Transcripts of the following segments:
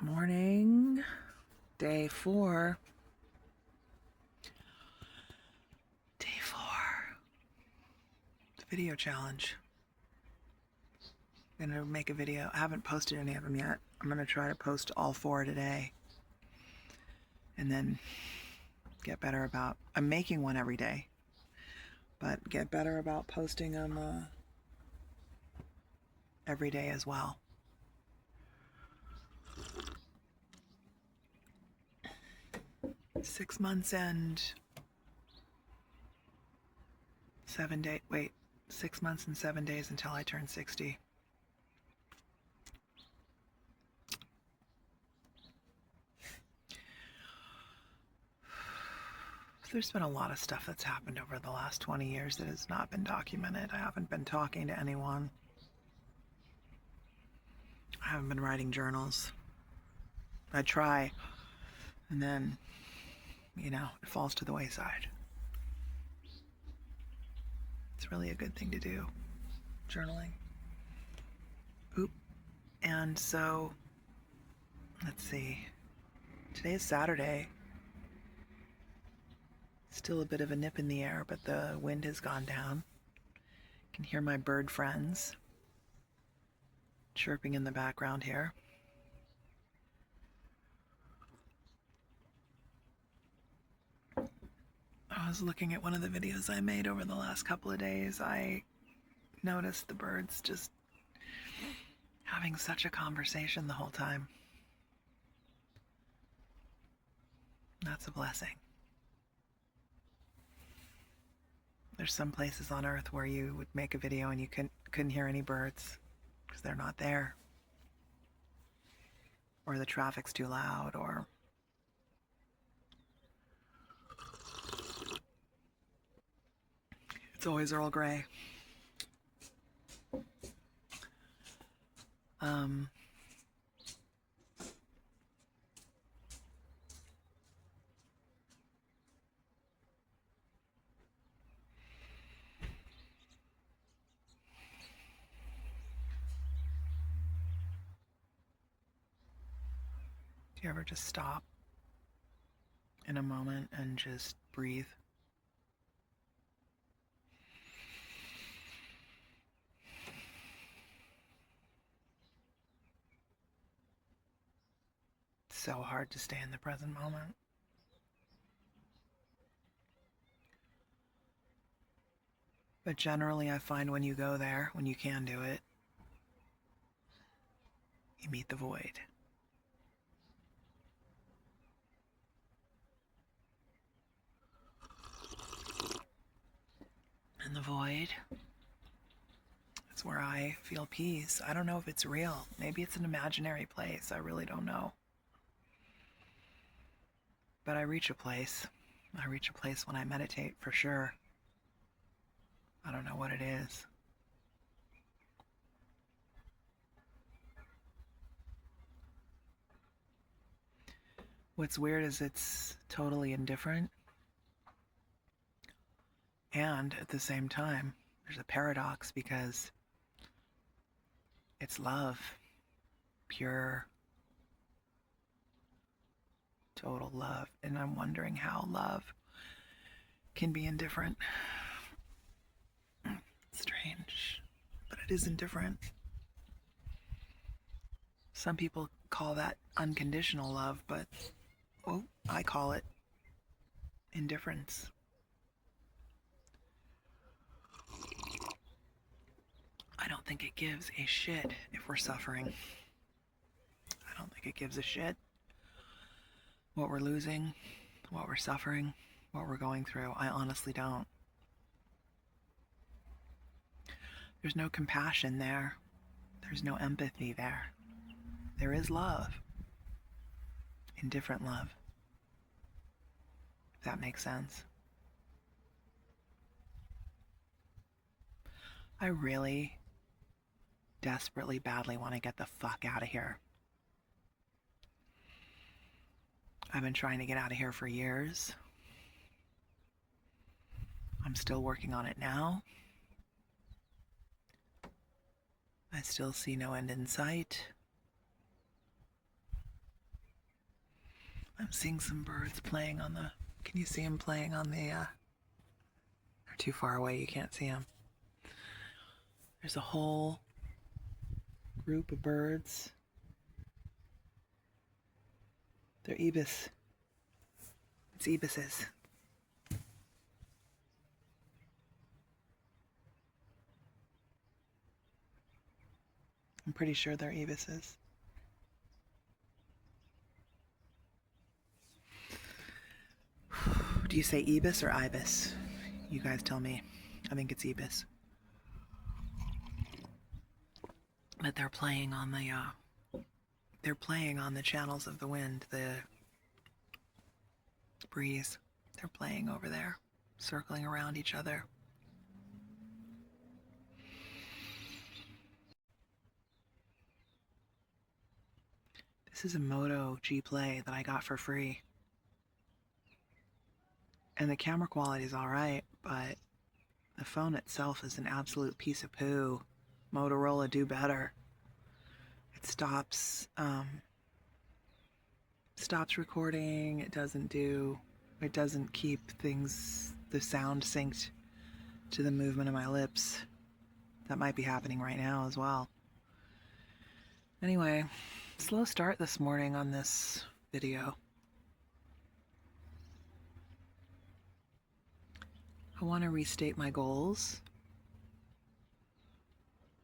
Morning, day 4. Day 4. The video challenge. I'm going to make a video. I haven't posted any of them yet. I'm going to try to post all 4 today. And then get better about... I'm making one every day. But get better about posting them every day as well. Six months and 7 days. Wait, 6 months and 7 days until I turn 60. There's been a lot of stuff that's happened over the last 20 years that has not been documented. I haven't been talking to anyone. I haven't been writing journals. I try, and then, it falls to the wayside. It's really a good thing to do, journaling. And so, let's see. Today is Saturday. Still a bit of a nip in the air, but the wind has gone down. You can hear my bird friends chirping in the background here. I was looking at one of the videos I made over the last couple of days. I noticed the birds just having such a conversation the whole time. That's a blessing. There's some places on Earth where you would make a video and you couldn't hear any birds because they're not there. Or the traffic's too loud, or it's always Earl Grey. Do you ever just stop in a moment and just breathe? It's so hard to stay in the present moment. But generally, I find when you go there, when you can do it, you meet the void. And the void, it's where I feel peace. I don't know if it's real. Maybe it's an imaginary place. I really don't know. But I reach a place. I reach a place when I meditate, for sure. I don't know what it is. What's weird is it's totally indifferent. And at the same time, there's a paradox because it's love. Pure, total love. And I'm wondering how love can be indifferent. It's strange, but it is indifferent. Some people call that unconditional love, but I call it indifference. I don't think it gives a shit if we're suffering. I don't think it gives a shit what we're losing, what we're suffering, what we're going through. I honestly don't. There's no compassion there. There's no empathy there. There is love. Indifferent love. If that makes sense. I really desperately, badly want to get the fuck out of here. I've been trying to get out of here for years. I'm still working on it now. I still see no end in sight. I'm seeing some birds playing on the... Can you see them playing on the... They're too far away, you can't see them. There's a whole group of birds. They're ibis. It's ibises. I'm pretty sure they're ibises. Do you say ibis or ibis? You guys tell me. I think it's ibis. But they're playing on the channels of the wind, the breeze. They're playing over there, circling around each other. This is a Moto G Play that I got for free. And the camera quality is alright, but the phone itself is an absolute piece of poo. Motorola, do better. It stops recording. It doesn't keep the sound synced to the movement of my lips. That might be happening right now as well. Anyway, slow start this morning on this video. I want to restate my goals.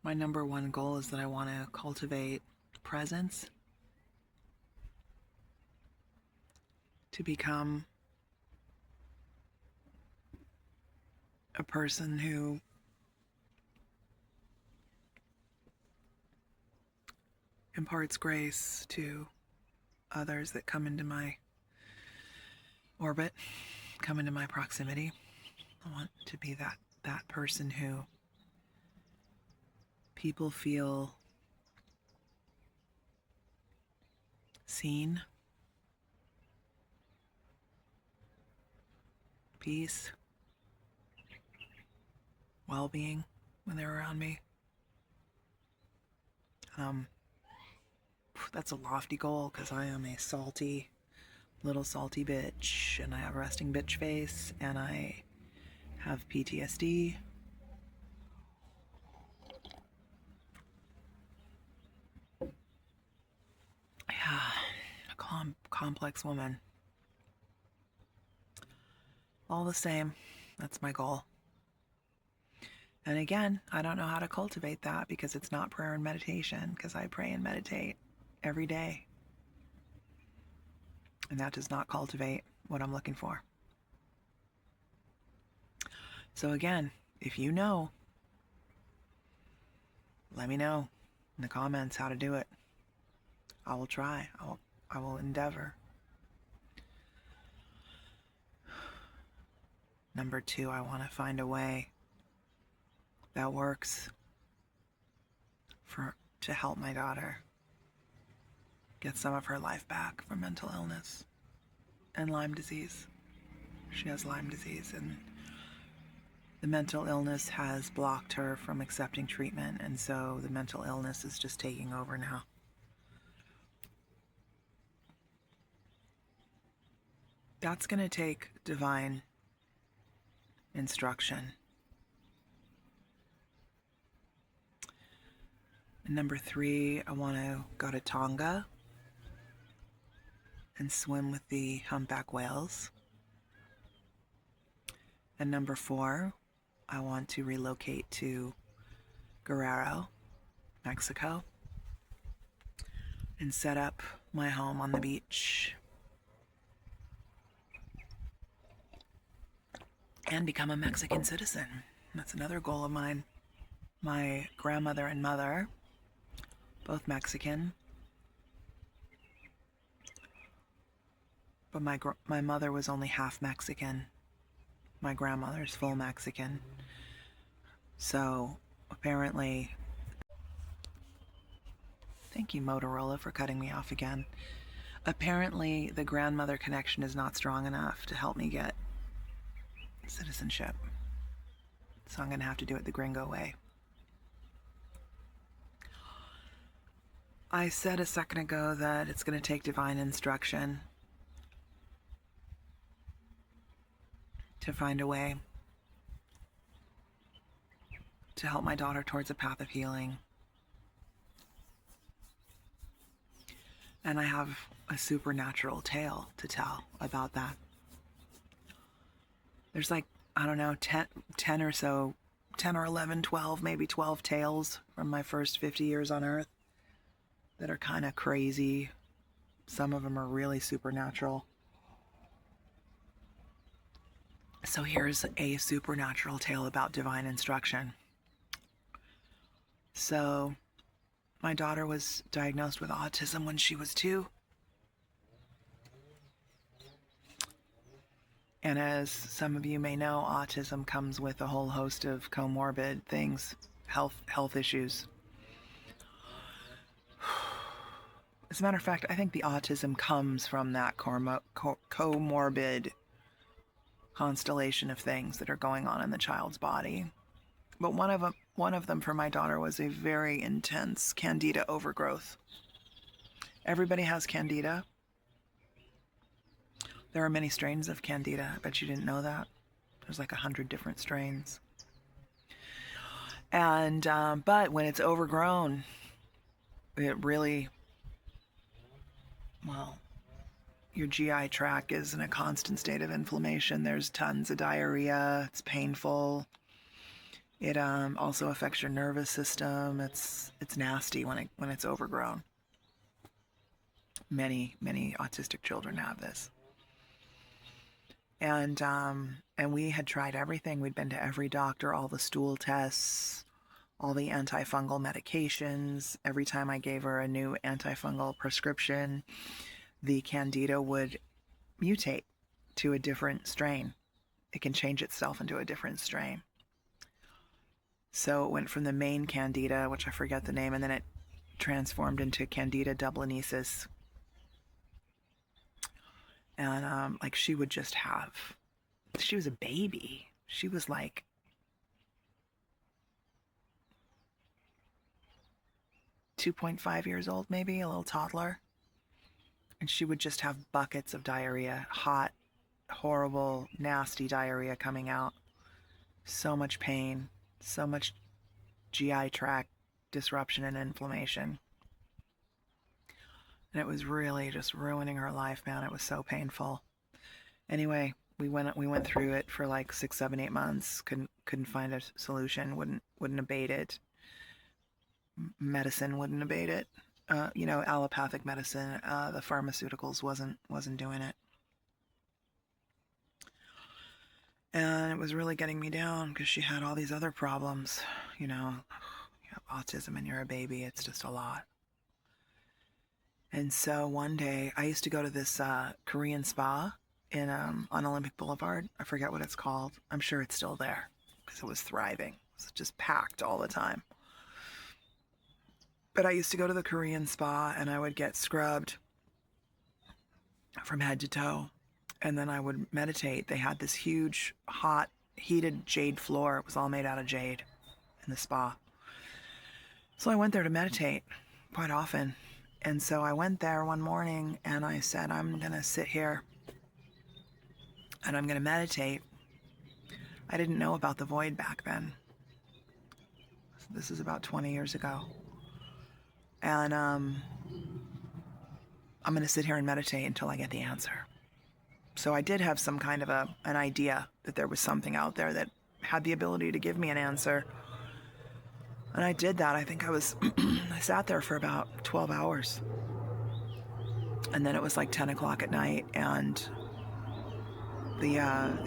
My number one goal is that I want to cultivate presence, to become a person who imparts grace to others that come into my orbit, come into my proximity. I want to be that person who people feel seen, peace, well-being when they're around me. That's a lofty goal because I am a little salty bitch, and I have a resting bitch face, and I have PTSD. Yeah, a complex woman. All the same, that's my goal. And again, I don't know how to cultivate that because it's not prayer and meditation, because I pray and meditate every day. And that does not cultivate what I'm looking for. So again, if you know, let me know in the comments how to do it. I will try. I will endeavor. Number 2, I want to find a way that works to help my daughter get some of her life back from mental illness and Lyme disease. She has Lyme disease, and the mental illness has blocked her from accepting treatment, and so the mental illness is just taking over now. That's going to take divine instruction. And number 3, I want to go to Tonga and swim with the humpback whales. And number 4, I want to relocate to Guerrero, Mexico, and set up my home on the beach and become a Mexican citizen. That's another goal of mine. My grandmother and mother, both Mexican, but my mother was only half Mexican. My grandmother's full Mexican. So apparently, thank you Motorola for cutting me off again. Apparently the grandmother connection is not strong enough to help me get citizenship. So I'm going to have to do it the gringo way. I said a second ago that it's going to take divine instruction. to find a way to help my daughter towards a path of healing. And I have a supernatural tale to tell about that. There's like, I don't know, 10 or so, 10 or 11, 12, maybe 12 tales from my first 50 years on Earth that are kind of crazy. Some of them are really supernatural. So here's a supernatural tale about divine instruction. So my daughter was diagnosed with autism when she was 2. And as some of you may know, autism comes with a whole host of comorbid things, health issues. As a matter of fact, I think the autism comes from that comorbid constellation of things that are going on in the child's body. But one of them for my daughter was a very intense candida overgrowth. Everybody has candida. There are many strains of candida. I bet you didn't know that. There's like 100 different strains. And but when it's overgrown, it really, well, your GI tract is in a constant state of inflammation. There's tons of diarrhea. It's painful. It also affects your nervous system. It's nasty when it's overgrown. Many autistic children have this. And we had tried everything. We'd been to every doctor, all the stool tests, all the antifungal medications. Every time I gave her a new antifungal prescription, the candida would mutate to a different strain. It can change itself into a different strain. So it went from the main candida, which I forget the name, and then it transformed into Candida dublinesis. And like she would just have, she was a baby. She was like 2.5 years old, maybe, a little toddler. And she would just have buckets of diarrhea, hot, horrible, nasty diarrhea coming out. So much pain, so much GI tract disruption and inflammation. And it was really just ruining her life, man. It was so painful. Anyway, we went through it for like 6, 7, 8 months. Couldn't find a solution. Wouldn't abate it. Medicine wouldn't abate it. Allopathic medicine, the pharmaceuticals wasn't doing it. And it was really getting me down because she had all these other problems. You have autism and you're a baby. It's just a lot. And so one day, I used to go to this Korean spa on Olympic Boulevard. I forget what it's called. I'm sure it's still there because it was thriving. It was just packed all the time. But I used to go to the Korean spa and I would get scrubbed from head to toe. And then I would meditate. They had this huge, hot, heated jade floor. It was all made out of jade in the spa. So I went there to meditate quite often. And so I went there one morning and I said, I'm going to sit here and I'm going to meditate. I didn't know about the void back then. This is about 20 years ago. And I'm going to sit here and meditate until I get the answer. So I did have some kind of an idea that there was something out there that had the ability to give me an answer. And I did that. I think I sat there for about 12 hours. And then it was like 10 o'clock at night and the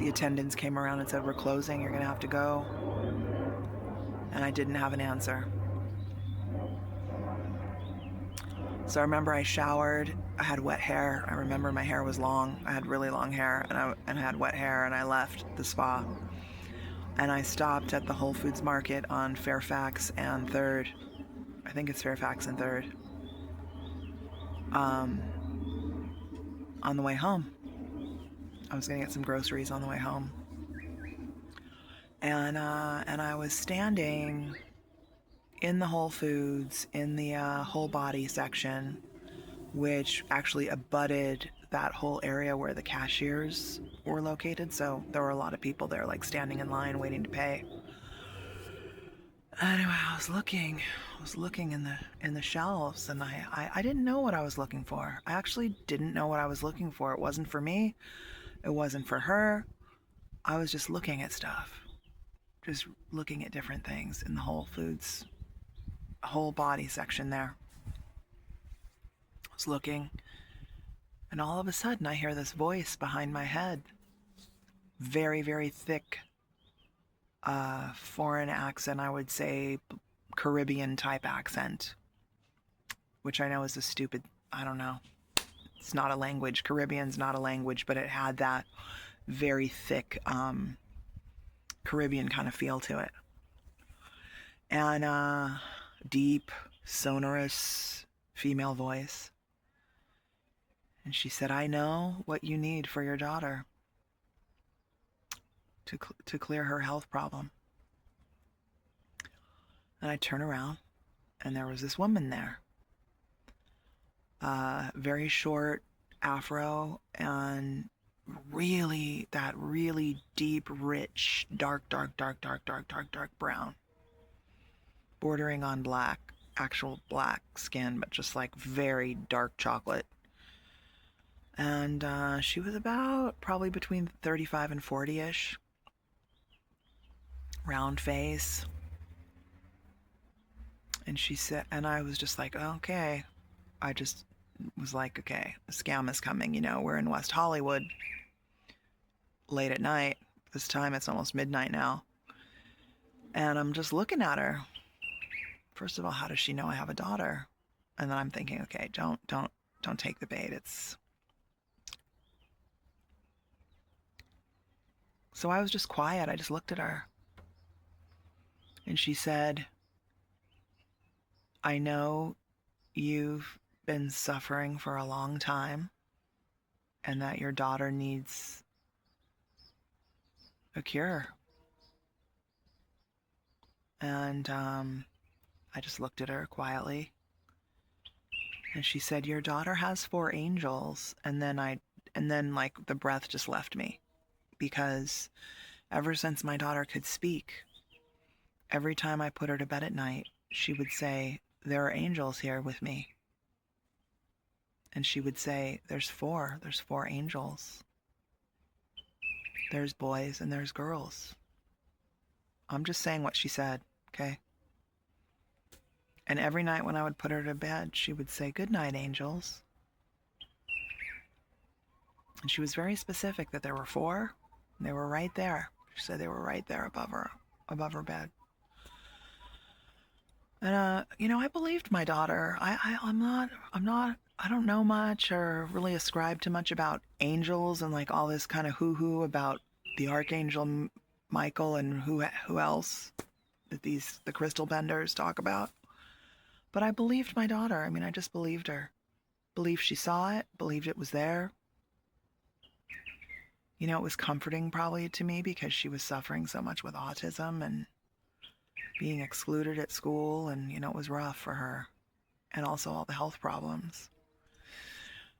attendants came around and said, we're closing, you're going to have to go. And I didn't have an answer. So I remember I showered. I had wet hair. I remember my hair was long. I had really long hair and I had wet hair and I left the spa. And I stopped at the Whole Foods Market on Fairfax and 3rd. I think it's Fairfax and 3rd. On the way home. I was going to get some groceries on the way home. And I was standing in the Whole Foods in the whole body section, which actually abutted that whole area where the cashiers were located, so there were a lot of people there, like standing in line waiting to pay. Anyway, I was looking in the shelves, and I didn't know what I was looking for. I actually didn't know what I was looking for. It wasn't for me. It wasn't for her. I was just looking at stuff, just looking at different things in the Whole Foods whole body section there. I was looking, and all of a sudden I hear this voice behind my head. Very, very thick foreign accent, I would say Caribbean type accent, which I know is a stupid, I don't know. It's not a language. Caribbean's not a language, but it had that very thick Caribbean kind of feel to it. And deep, sonorous female voice. And she said, I know what you need for your daughter to clear her health problem. And I turn around, and there was this woman there. Very short afro, and that really deep, rich, dark brown. Bordering on black, actual black skin, but just like very dark chocolate. And she was about probably between 35 and 40-ish. Round face. And she said, and I was just like, okay. I just was like, okay, the scam is coming. You know, we're in West Hollywood late at night. This time it's almost midnight now. And I'm just looking at her. First of all, how does she know I have a daughter? And then I'm thinking, okay, don't take the bait. So I was just quiet. I just looked at her. And she said, I know you've been suffering for a long time and that your daughter needs a cure. And I just looked at her quietly. And she said, your daughter has 4 angels. And then like the breath just left me, because ever since my daughter could speak, every time I put her to bed at night, she would say, there are angels here with me. And she would say, there's 4 angels. There's boys and there's girls. I'm just saying what she said, okay? And every night when I would put her to bed, she would say, good night, angels. And she was very specific that there were 4. And they were right there. She said they were right there above her bed. And I believed my daughter. I don't know much or really ascribe to much about angels and like all this kind of hoo-hoo about the Archangel Michael and who else that the crystal benders talk about. But I believed my daughter. I mean, I just believed her. Believed she saw it, believed it was there. You know, it was comforting probably to me because she was suffering so much with autism and being excluded at school, and, you know, it was rough for her. And also all the health problems.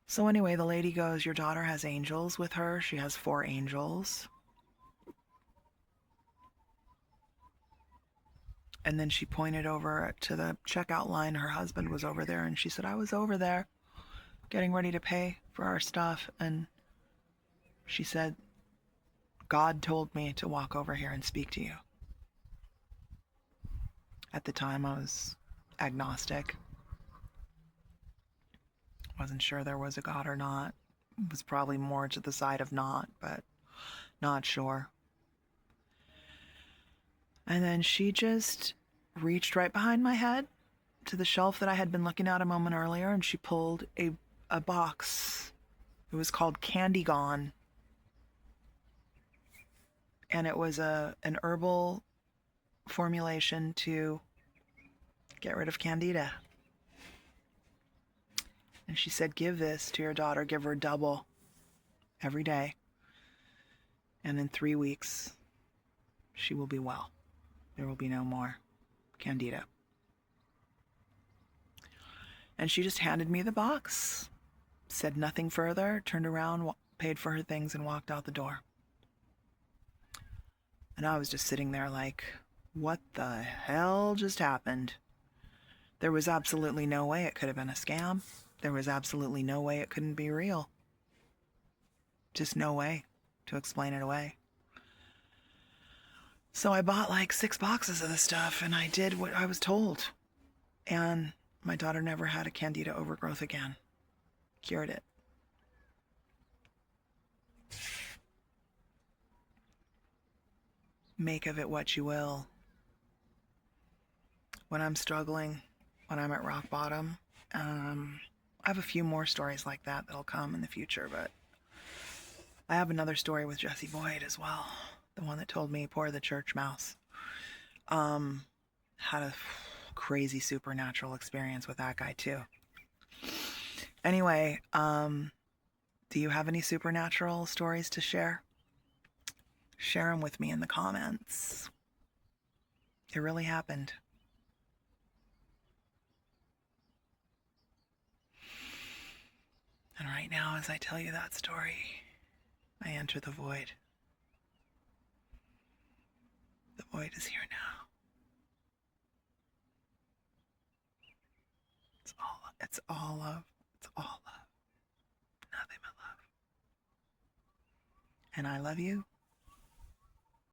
So anyway, the lady goes, your daughter has angels with her. She has 4 angels. And then she pointed over to the checkout line. Her husband was over there, and she said, I was over there getting ready to pay for our stuff. And she said, God told me to walk over here and speak to you. At the time, I was agnostic. Wasn't sure there was a God or not. It was probably more to the side of not, but not sure. And then she just reached right behind my head to the shelf that I had been looking at a moment earlier, and she pulled a box. It was called Candy Gone. And it was an herbal formulation to get rid of candida. And she said, give this to your daughter, give her double every day. And in 3 weeks, she will be well. There will be no more candida. And she just handed me the box. said nothing further, turned around, paid for her things, and walked out the door. And I was just sitting there like, what the hell just happened? There was absolutely no way it could have been a scam. There was absolutely no way it couldn't be real. Just no way to explain it away. So I bought like 6 boxes of the stuff, and I did what I was told. And my daughter never had a candida overgrowth again. Cured it. Make of it what you will. When I'm struggling, when I'm at rock bottom, I have a few more stories like that that'll come in the future, but I have another story with Jesse Boyd as well. The one that told me pour the church mouse. Had a crazy supernatural experience with that guy too. Anyway, do you have any supernatural stories to share? Share them with me in the comments. It really happened. And right now, as I tell you that story, I enter the void. The void is here now. It's all love. It's all love. Nothing but love. And I love you.